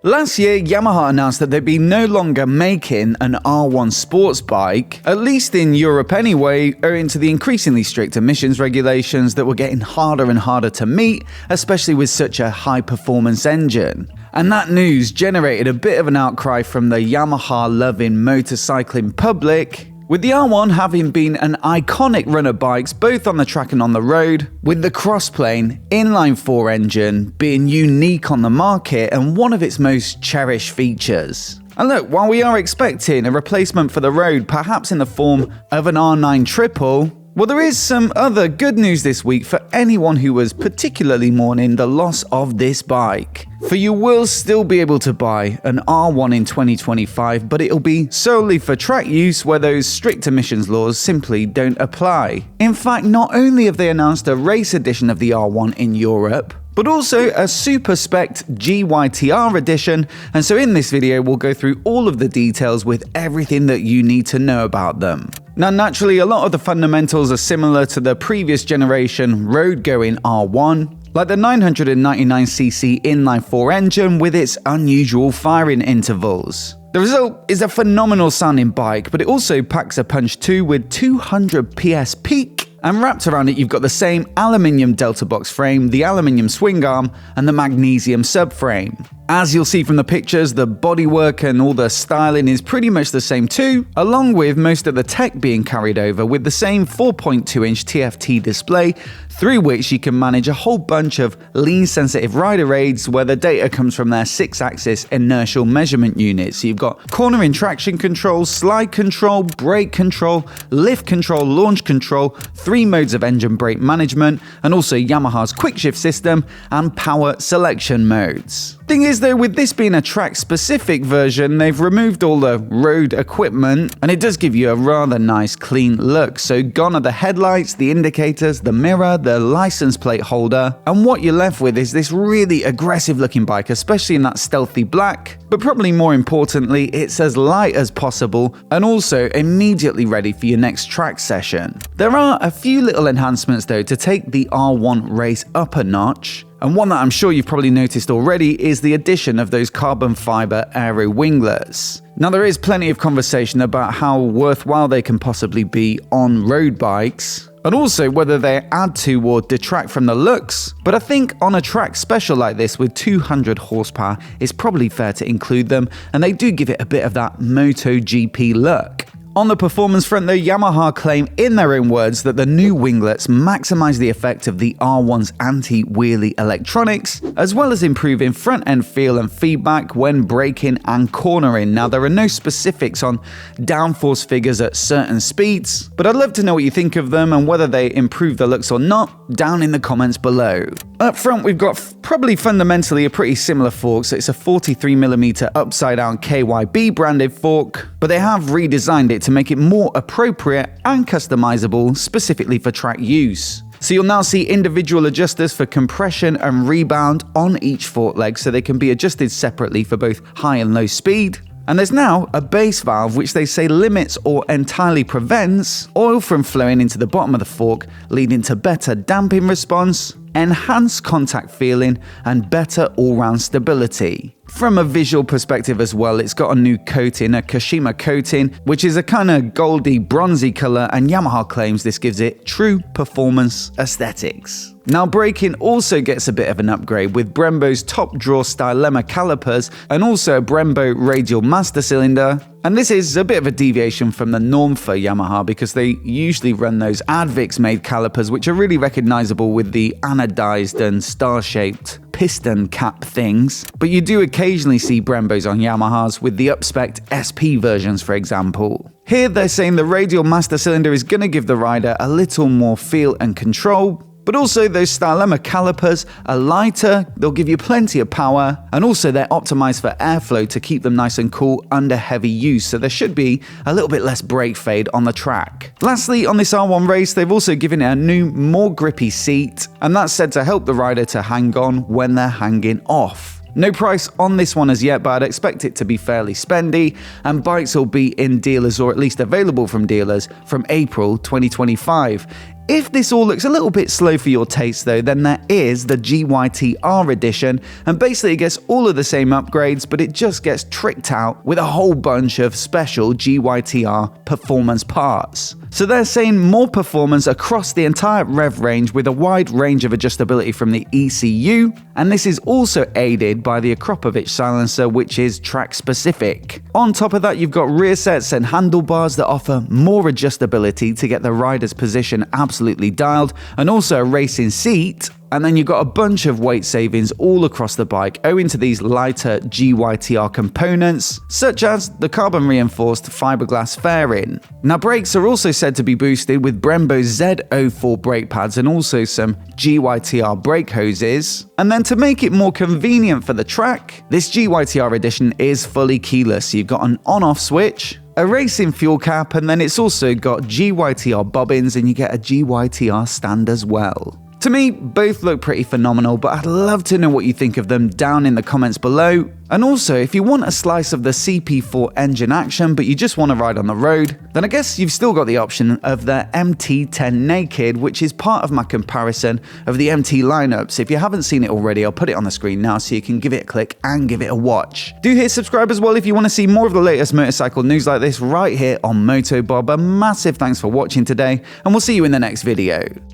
Last year, Yamaha announced that they'd be no longer making an R1 sports bike, at least in Europe anyway, owing to the increasingly strict emissions regulations that were getting harder and harder to meet, especially with such a high-performance engine. And that news generated a bit of an outcry from the Yamaha-loving motorcycling public, with the R1 having been an iconic run of bikes both on the track and on the road, with the crossplane inline-4 engine being unique on the market and one of its most cherished features. And look, while we are expecting a replacement for the road, perhaps in the form of an R9 Triple, well, there is some other good news this week for anyone who was particularly mourning the loss of this bike. For you will still be able to buy an R1 in 2025, but it'll be solely for track use where those strict emissions laws simply don't apply. In fact, not only have they announced a race edition of the R1 in Europe, but also a super spec GYTR edition, and so in this video we'll go through all of the details with everything that you need to know about them. Now naturally, a lot of the fundamentals are similar to the previous generation road-going R1, like the 999cc inline-4 engine with its unusual firing intervals. The result is a phenomenal sounding bike, but it also packs a punch too with 200 PS peak, and wrapped around it you've got the same aluminium delta box frame, the aluminium swing arm, and the magnesium subframe. As you'll see from the pictures, the bodywork and all the styling is pretty much the same too, along with most of the tech being carried over with the same 4.2-inch TFT display, through which you can manage a whole bunch of lean-sensitive rider aids where the data comes from their 6-axis inertial measurement units. So you've got cornering traction control, slide control, brake control, lift control, launch control, 3 modes of engine brake management, and also Yamaha's quick shift system and power selection modes. Thing is though, with this being a track-specific version, they've removed all the road equipment, and it does give you a rather nice clean look. So gone are the headlights, the indicators, the mirror, the license plate holder, and what you're left with is this really aggressive looking bike, especially in that stealthy black, but probably more importantly, it's as light as possible and also immediately ready for your next track session. There are a few little enhancements though to take the R1 race up a notch. And one that I'm sure you've probably noticed already is the addition of those carbon fiber aero winglets. Now there is plenty of conversation about how worthwhile they can possibly be on road bikes, and also whether they add to or detract from the looks, but I think on a track special like this with 200 horsepower, it's probably fair to include them, and they do give it a bit of that MotoGP look. On the performance front though, Yamaha claim in their own words that the new winglets maximize the effect of the R1's anti-wheelie electronics, as well as improving front-end feel and feedback when braking and cornering. Now there are no specifics on downforce figures at certain speeds, but I'd love to know what you think of them and whether they improve the looks or not, down in the comments below. Up front we've got probably fundamentally a pretty similar fork, so it's a 43mm upside down KYB branded fork, but they have redesigned it to make it more appropriate and customizable specifically for track use. So you'll now see individual adjusters for compression and rebound on each fork leg, so they can be adjusted separately for both high and low speed. And there's now a base valve which they say limits or entirely prevents oil from flowing into the bottom of the fork, leading to better damping response, enhanced contact feeling, and better all-round stability. From a visual perspective as well, it's got a new coating, a Kashima coating, which is a kind of goldy, bronzy color, and Yamaha claims this gives it true performance aesthetics. Now braking also gets a bit of an upgrade with Brembo's top draw stylema calipers and also a Brembo radial master cylinder. And this is a bit of a deviation from the norm for Yamaha because they usually run those Advix made calipers, which are really recognizable with the anodized and star-shaped piston cap things, but you do occasionally see Brembos on Yamahas with the upspec'd SP versions, for example. Here they're saying the radial master cylinder is going to give the rider a little more feel and control, but also those stylema calipers are lighter, they'll give you plenty of power, and also they're optimized for airflow to keep them nice and cool under heavy use, so there should be a little bit less brake fade on the track. Lastly, on this R1 race, they've also given it a new, more grippy seat, and that's said to help the rider to hang on when they're hanging off. No price on this one as yet, but I'd expect it to be fairly spendy, and bikes will be in dealers or at least available from dealers from April 2025. If this all looks a little bit slow for your taste though, then there is the GYTR edition, and basically it gets all of the same upgrades, but it just gets tricked out with a whole bunch of special GYTR performance parts. So they're saying more performance across the entire rev range with a wide range of adjustability from the ECU, and this is also aided by the Akropovich silencer, which is track specific. On top of that, you've got rear sets and handlebars that offer more adjustability to get the rider's position absolutely dialed, and also a racing seat. And then you've got a bunch of weight savings all across the bike owing to these lighter GYTR components, such as the carbon reinforced fiberglass fairing. Now brakes are also said to be boosted with Brembo Z04 brake pads and also some GYTR brake hoses. And then to make it more convenient for the track, this GYTR edition is fully keyless. So you've got an on-off switch, a racing fuel cap, and then it's also got GYTR bobbins, and you get a GYTR stand as well. To me, both look pretty phenomenal, but I'd love to know what you think of them down in the comments below. And also, if you want a slice of the CP4 engine action, but you just want to ride on the road, then I guess you've still got the option of the MT10 Naked, which is part of my comparison of the MT lineup. So if you haven't seen it already, I'll put it on the screen now so you can give it a click and give it a watch. Do hit subscribe as well if you want to see more of the latest motorcycle news like this right here on MOTOBOB. A massive thanks for watching today, and we'll see you in the next video.